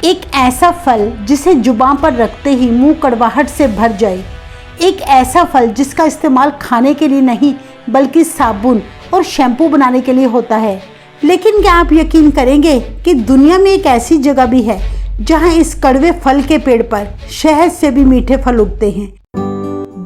एक ऐसा फल जिसे जुबान पर रखते ही मुंह कड़वाहट से भर जाए। एक ऐसा फल जिसका इस्तेमाल खाने के लिए नहीं बल्कि साबुन और शैम्पू बनाने के लिए होता है। लेकिन क्या आप यकीन करेंगे कि दुनिया में एक ऐसी जगह भी है जहां इस कड़वे फल के पेड़ पर शहद से भी मीठे फल उगते हैं।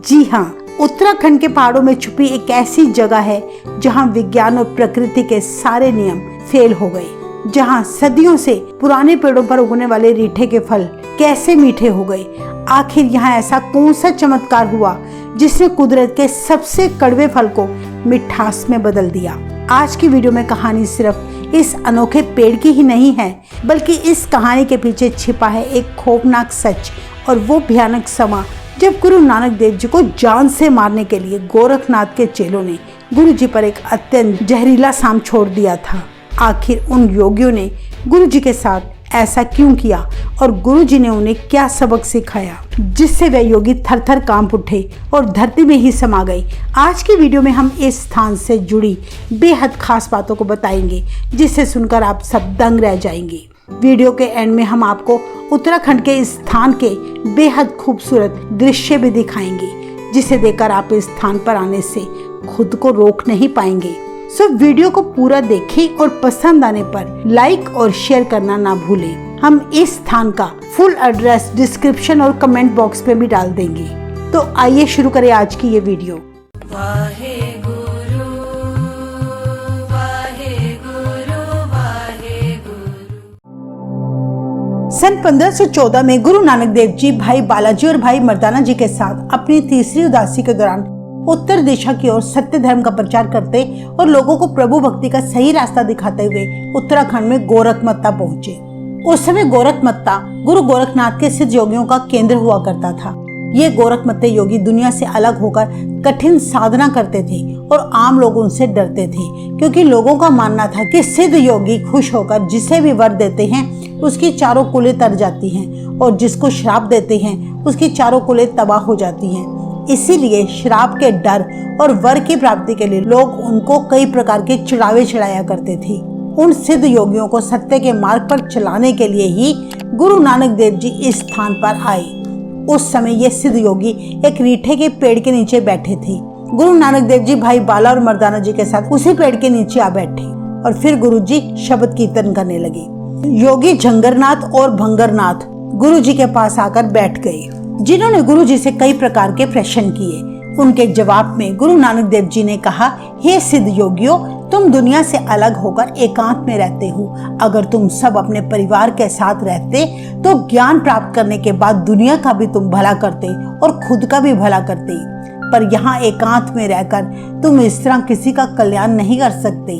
जी हाँ, उत्तराखंड के पहाड़ों में छुपी एक ऐसी जगह है जहां विज्ञान और प्रकृति के सारे नियम फेल हो गए, जहां सदियों से पुराने पेड़ों पर उगने वाले रीठे के फल कैसे मीठे हो गए। आखिर यहाँ ऐसा कौन सा चमत्कार हुआ जिसने कुदरत के सबसे कड़वे फल को मिठास में बदल दिया। आज की वीडियो में कहानी सिर्फ इस अनोखे पेड़ की ही नहीं है, बल्कि इस कहानी के पीछे छिपा है एक खौफनाक सच और वो भयानक समा जब गुरु नानक देव जी को जान से मारने के लिए गोरखनाथ के चेलों ने गुरु जी पर एक अत्यंत जहरीला शाम छोड़ दिया था। आखिर उन योगियों ने गुरु जी के साथ ऐसा क्यों किया और गुरु जी ने उन्हें क्या सबक सिखाया जिससे वे योगी थर थर कांप उठे और धरती में ही समा गए। आज की वीडियो में हम इस स्थान से जुड़ी बेहद खास बातों को बताएंगे जिसे सुनकर आप सब दंग रह जाएंगे। वीडियो के एंड में हम आपको उत्तराखंड के इस स्थान के बेहद खूबसूरत दृश्य भी दिखाएंगे जिसे देखकर आप इस स्थान पर आने से खुद को रोक नहीं पाएंगे। सो वीडियो को पूरा देखें और पसंद आने पर लाइक और शेयर करना ना भूलें। हम इस स्थान का फुल एड्रेस डिस्क्रिप्शन और कमेंट बॉक्स में भी डाल देंगे। तो आइए शुरू करें आज की ये वीडियो। वाहेगुरु, वाहेगुरु, वाहेगुरु। सन 1514 में गुरु नानक देव जी भाई बालाजी और भाई मर्दाना जी के साथ अपनी तीसरी उदासी के दौरान उत्तर दिशा की ओर सत्य धर्म का प्रचार करते और लोगों को प्रभु भक्ति का सही रास्ता दिखाते हुए उत्तराखंड में गोरखमत्ता पहुंचे। उस समय गोरखमत्ता गुरु गोरखनाथ के सिद्ध योगियों का केंद्र हुआ करता था। ये गोरखमत्ते योगी दुनिया से अलग होकर कठिन साधना करते थे और आम लोग उनसे डरते थे, क्योंकि लोगों का मानना था कि सिद्ध योगी खुश होकर जिसे भी वर देते हैं उसकी चारों कुलें तर जाती हैं और जिसको श्राप देते हैं उसकी चारों कुलें तबाह हो जाती हैं। इसीलिए श्राप के डर और वर की प्राप्ति के लिए लोग उनको कई प्रकार के चढ़ावे चढ़ाया करते थे। उन सिद्ध योगियों को सत्य के मार्ग पर चलाने के लिए ही गुरु नानक देव जी इस स्थान पर आए। उस समय ये सिद्ध योगी एक रीठे के पेड़ के नीचे बैठे थे। गुरु नानक देव जी भाई बाला और मर्दाना जी के साथ उसी पेड़ के नीचे आ बैठे और फिर गुरु जी शब्द कीर्तन करने लगे। योगी झंगरनाथ और भंगरनाथ गुरु जी के पास आकर बैठ गए, जिन्होंने गुरु जी से कई प्रकार के प्रश्न किए। उनके जवाब में गुरु नानक देव जी ने कहा, हे सिद्ध योगियों, तुम दुनिया से अलग होकर एकांत में रहते हो। अगर तुम सब अपने परिवार के साथ रहते तो ज्ञान प्राप्त करने के बाद दुनिया का भी तुम भला करते और खुद का भी भला करते, पर यहाँ एकांत में रहकर तुम इस तरह किसी का कल्याण नहीं कर सकते।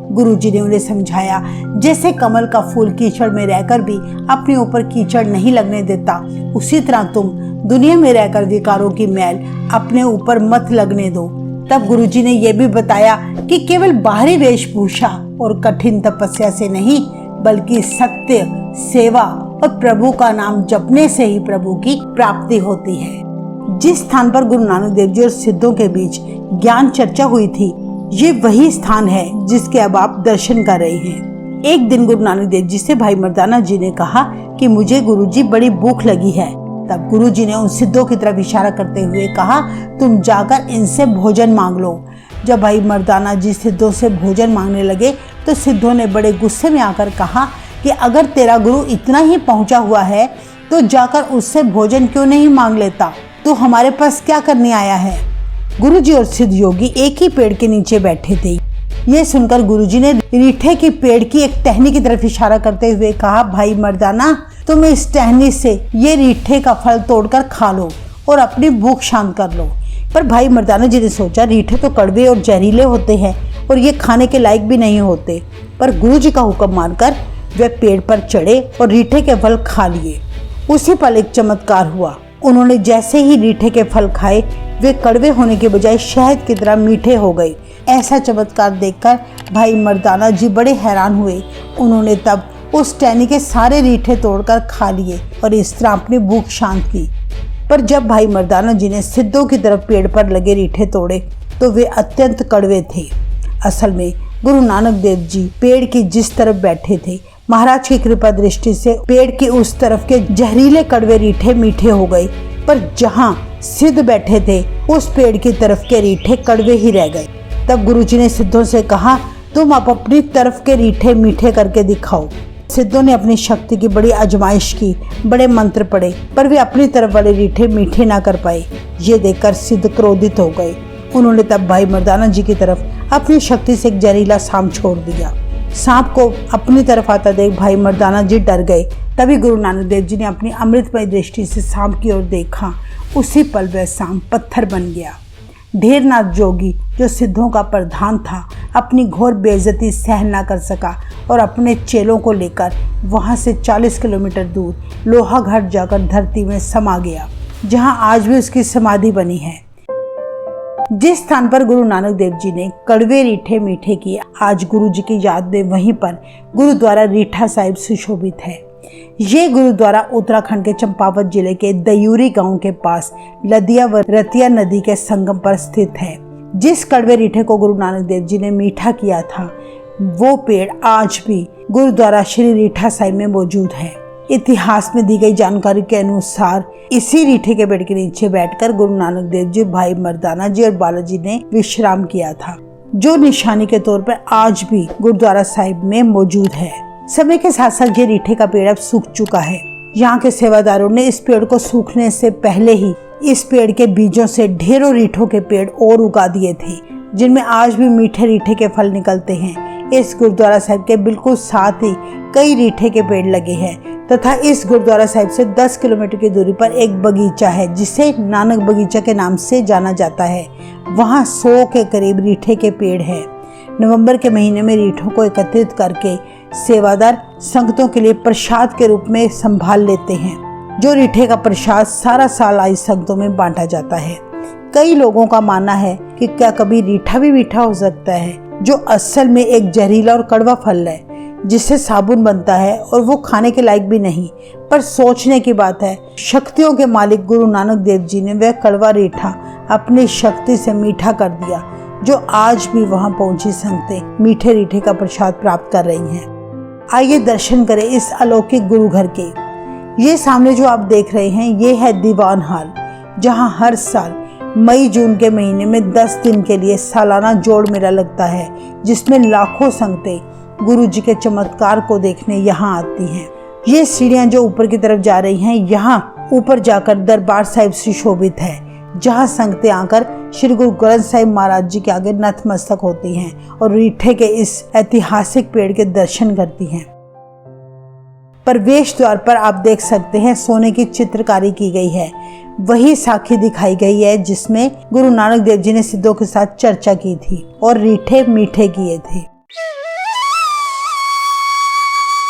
गुरु जी ने उन्हें समझाया, जैसे कमल का फूल कीचड़ में रहकर भी अपने ऊपर कीचड़ नहीं लगने देता, उसी तरह तुम दुनिया में रहकर विकारों की मैल अपने ऊपर मत लगने दो। तब गुरु जी ने यह भी बताया कि केवल बाहरी वेशभूषा और कठिन तपस्या से नहीं, बल्कि सत्य, सेवा और प्रभु का नाम जपने से ही प्रभु की प्राप्ति होती है। जिस स्थान पर गुरु नानक देव जी और सिद्धों के बीच ज्ञान चर्चा हुई थी, ये वही स्थान है जिसके अब आप दर्शन कर रहे हैं। एक दिन गुरु नानक देव जी से भाई मर्दाना जी ने कहा कि मुझे गुरु जी बड़ी भूख लगी है। तब गुरु जी ने उन सिद्धों की तरफ इशारा करते हुए कहा, तुम जाकर इनसे भोजन मांग लो। जब भाई मर्दाना जी सिद्धों से भोजन मांगने लगे तो सिद्धों ने बड़े गुस्से में आकर कहा कि अगर तेरा गुरु इतना ही पहुंचा हुआ है तो जाकर उससे भोजन क्यों नहीं मांग लेता, तो हमारे पास क्या करने आया है। गुरु जी और सिद्ध योगी एक ही पेड़ के नीचे बैठे थे। ये सुनकर गुरु जी ने रीठे के पेड़ की एक टहनी की तरफ इशारा करते हुए कहा, भाई मर्दाना, तुम इस टहनी से ये रीठे का फल तोड़कर खा लो और अपनी भूख शांत कर लो। पर भाई मर्दाना जी ने सोचा, रीठे तो कड़वे और जहरीले होते हैं और ये खाने के लायक भी नहीं होते। पर गुरु जी का हुक्म मानकर वे पेड़ पर चढ़े और रीठे के फल खा लिए। उसी पल एक चमत्कार हुआ। उन्होंने जैसे ही रीठे के फल खाए वे कड़वे होने के बजाय शहद की तरह मीठे हो गए। ऐसा चमत्कार देखकर भाई मर्दाना जी बड़े हैरान हुए। उन्होंने तब उस टहनी के सारे रीठे तोड़कर खा लिए और इस तरह अपनी भूख शांत की। पर जब भाई मर्दाना जी ने सिद्धों की तरफ पेड़ पर लगे रीठे तोड़े तो वे अत्यंत कड़वे थे। असल में गुरु नानक देव जी पेड़ की जिस तरफ बैठे थे महाराज की कृपा दृष्टि से पेड़ की उस तरफ के जहरीले कड़वे रीठे मीठे हो गए, पर जहाँ सिद्ध बैठे थे उस पेड़ की तरफ के रीठे कड़वे ही रह गए। तब गुरुजी ने सिद्धों से कहा, तुम अब अपनी तरफ के रीठे मीठे करके दिखाओ। सिद्धों ने अपनी शक्ति की बड़ी आजमाइश की, बड़े मंत्र पढ़े, पर वे अपनी तरफ वाले रीठे मीठे ना कर पाए। ये देखकर सिद्ध क्रोधित हो गए। उन्होंने तब भाई मर्दाना जी की तरफ अपनी शक्ति से एक जहरीला सांप छोड़ दिया। सांप को अपनी तरफ आता देख भाई मर्दाना जी डर गए। तभी गुरु नानक देव जी ने अपनी अमृतमय दृष्टि से सांप की ओर देखा। उसी पल वह सांप पत्थर बन गया। ढेरनाथ जोगी, जो सिद्धों का प्रधान था, अपनी घोर बेइज्जती सहन न कर सका और अपने चेलों को लेकर वहां से 40 किलोमीटर दूर लोहाघाट जाकर धरती में समा गया, जहां आज भी उसकी समाधि बनी है। जिस स्थान पर गुरु नानक देव जी ने कड़वे रीठे मीठे किए, आज गुरु जी की याद में वहीं पर गुरुद्वारा रीठा साहिब सुशोभित है। ये गुरुद्वारा उत्तराखंड के चंपावत जिले के दयूरी गांव के पास लदिया व रतिया नदी के संगम पर स्थित है। जिस कड़वे रीठे को गुरु नानक देव जी ने मीठा किया था, वो पेड़ आज भी गुरुद्वारा श्री रीठा साहिब में मौजूद है। इतिहास में दी गई जानकारी के अनुसार इसी रीठे के पेड़ के नीचे बैठकर गुरु नानक देव जी, भाई मर्दाना जी और बालाजी ने विश्राम किया था, जो निशानी के तौर पर आज भी गुरुद्वारा साहिब में मौजूद है। समय के साथ साथ ये रीठे का पेड़ अब सूख चुका है। यहाँ के सेवादारों ने इस पेड़ को सूखने से पहले ही इस पेड़ के बीजों से ढेरों रीठों के पेड़ और उगा दिए थे, जिनमें आज भी मीठे रीठे के फल निकलते हैं। इस गुरुद्वारा साहिब के बिल्कुल साथ ही कई रीठे के पेड़ लगे हैं तथा इस गुरुद्वारा साहिब से 10 किलोमीटर की दूरी पर एक बगीचा है, जिसे नानक बगीचा के नाम से जाना जाता है। वहाँ 100 के करीब रीठे के पेड़ है। नवंबर के महीने में रीठों को एकत्रित करके सेवादार संगतों के लिए प्रसाद के रूप में संभाल लेते हैं, जो रीठे का प्रसाद सारा साल आई संगतों में बांटा जाता है। कई लोगों का मानना है कि क्या कभी रीठा भी मीठा हो सकता है, जो असल में एक जहरीला और कड़वा फल है, जिससे साबुन बनता है और वो खाने के लायक भी नहीं। पर सोचने की बात है, शक्तियों के मालिक गुरु नानक देव जी ने वह कड़वा रीठा अपनी शक्ति से मीठा कर दिया, जो आज भी वहां पहुंची संगतें मीठे रीठे का प्रसाद प्राप्त कर रही हैं। आइए दर्शन करें इस अलौकिक गुरु घर के। ये सामने जो आप देख रहे हैं, ये है दीवान हाल, जहां हर साल मई जून के महीने में 10 दिन के लिए सालाना जोड़ मेला लगता है, जिसमें लाखों संगतें गुरु जी के चमत्कार को देखने यहाँ आती हैं। ये सीढ़ियाँ जो ऊपर की तरफ जा रही हैं, यहाँ ऊपर जाकर दरबार साहिब सुशोभित है, जहाँ संगतें आकर श्री गुरु ग्रंथ साहिब महाराज जी के आगे नतमस्तक होती हैं और रीठे के इस ऐतिहासिक पेड़ के दर्शन करती हैं। प्रवेश द्वार पर आप देख सकते हैं सोने की चित्रकारी की गई है। वही साखी दिखाई गई है जिसमें गुरु नानक देव जी ने सिद्धों के साथ चर्चा की थी और रीठे मीठे किए थे।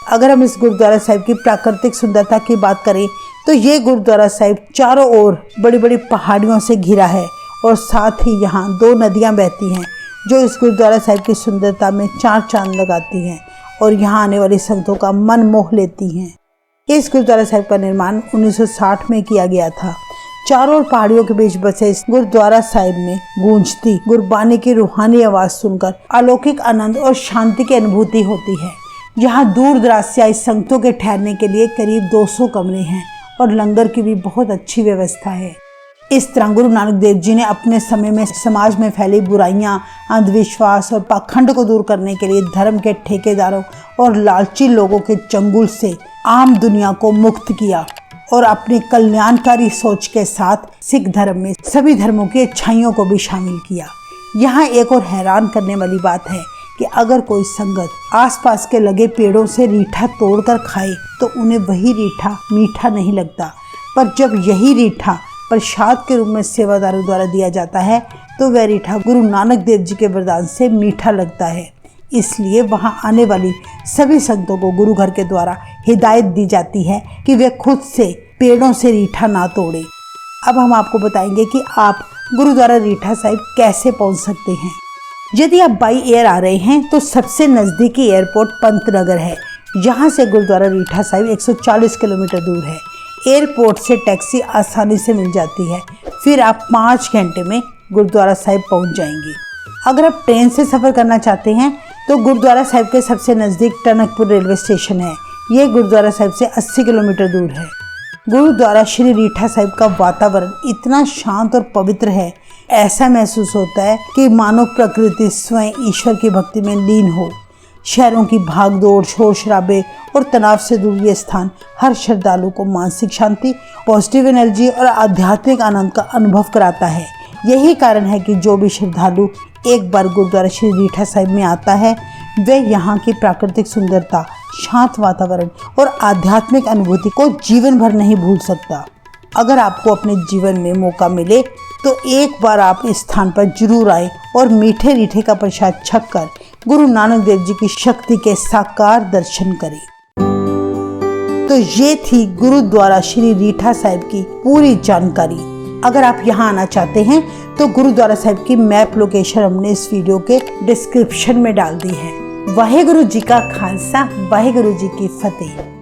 अगर हम इस गुरुद्वारा साहिब की प्राकृतिक सुंदरता की बात करें तो ये गुरुद्वारा साहिब चारों ओर बड़ी बड़ी पहाड़ियों से घिरा है और साथ ही यहाँ 2 नदियाँ बहती हैं, जो इस गुरुद्वारा साहिब की सुंदरता में 4 चांद लगाती हैं और यहाँ आने वाली संगतों का मन मोह लेती हैं। इस गुरुद्वारा साहिब का निर्माण 1960 में किया गया था। चारों ओर पहाड़ियों के बीच बसे इस गुरुद्वारा साहिब में गूंजती गुरबानी की रूहानी आवाज सुनकर अलौकिक आनंद और शांति की अनुभूति होती है। यहाँ दूर दराज से आई संगतों के ठहरने के लिए करीब 200 कमरे हैं और लंगर की भी बहुत अच्छी व्यवस्था है। इस तरह गुरु नानक देव जी ने अपने समय में समाज में फैली बुराइयां, अंधविश्वास और पाखंड को दूर करने के लिए धर्म के ठेकेदारों और लालची लोगों के चंगुल से आम दुनिया को मुक्त किया और अपनी कल्याणकारी सोच के साथ सिख धर्म में सभी धर्मों की अच्छाइयों को भी शामिल किया। यहाँ एक और हैरान करने वाली बात है कि अगर कोई संगत आसपास के लगे पेड़ों से रीठा तोड़कर खाए तो उन्हें वही रीठा मीठा नहीं लगता, पर जब यही रीठा प्रसाद के रूप में सेवादारों द्वारा दिया जाता है तो वह रीठा गुरु नानक देव जी के वरदान से मीठा लगता है। इसलिए वहां आने वाली सभी संगतों को गुरु घर के द्वारा हिदायत दी जाती है कि वे खुद से पेड़ों से रीठा ना तोड़े। अब हम आपको बताएंगे कि आप गुरुद्वारा रीठा साहिब कैसे पहुंच सकते हैं। यदि आप बाई एयर आ रहे हैं तो सबसे नज़दीकी एयरपोर्ट पंतनगर है। यहाँ से गुरुद्वारा रीठा साहिब 140 किलोमीटर दूर है। एयरपोर्ट से टैक्सी आसानी से मिल जाती है, फिर आप 5 घंटे में गुरुद्वारा साहिब पहुँच जाएंगे। अगर आप ट्रेन से सफ़र करना चाहते हैं तो गुरुद्वारा साहिब के सबसे नज़दीक टनकपुर रेलवे स्टेशन है। ये गुरुद्वारा साहिब से 80 किलोमीटर दूर है। गुरुद्वारा श्री रीठा साहिब का वातावरण इतना शांत और पवित्र है, ऐसा महसूस होता है कि मानो प्रकृति स्वयं ईश्वर की भक्ति में लीन हो। शहरों की भागदौड़, शोर शराबे और तनाव से दूर ये स्थान हर श्रद्धालु को मानसिक शांति, पॉजिटिव एनर्जी और आध्यात्मिक आनंद का अनुभव कराता है। यही कारण है कि जो भी श्रद्धालु एक बार गुरुद्वारा श्री रीठा साहिब में आता है, वह यहाँ की प्राकृतिक सुंदरता, शांत वातावरण और आध्यात्मिक अनुभूति को जीवन भर नहीं भूल सकता। अगर आपको अपने जीवन में मौका मिले तो एक बार आप इस स्थान पर जरूर आए और मीठे रीठे का प्रसाद छककर गुरु नानक देव जी की शक्ति के साकार दर्शन करें। तो ये थी गुरुद्वारा श्री रीठा साहिब की पूरी जानकारी। अगर आप यहाँ आना चाहते हैं तो गुरुद्वारा साहिब की मैप लोकेशन हमने इस वीडियो के डिस्क्रिप्शन में डाल दी है। वाहेगुरु जी का खालसा, वाहेगुरु जी की फतेह।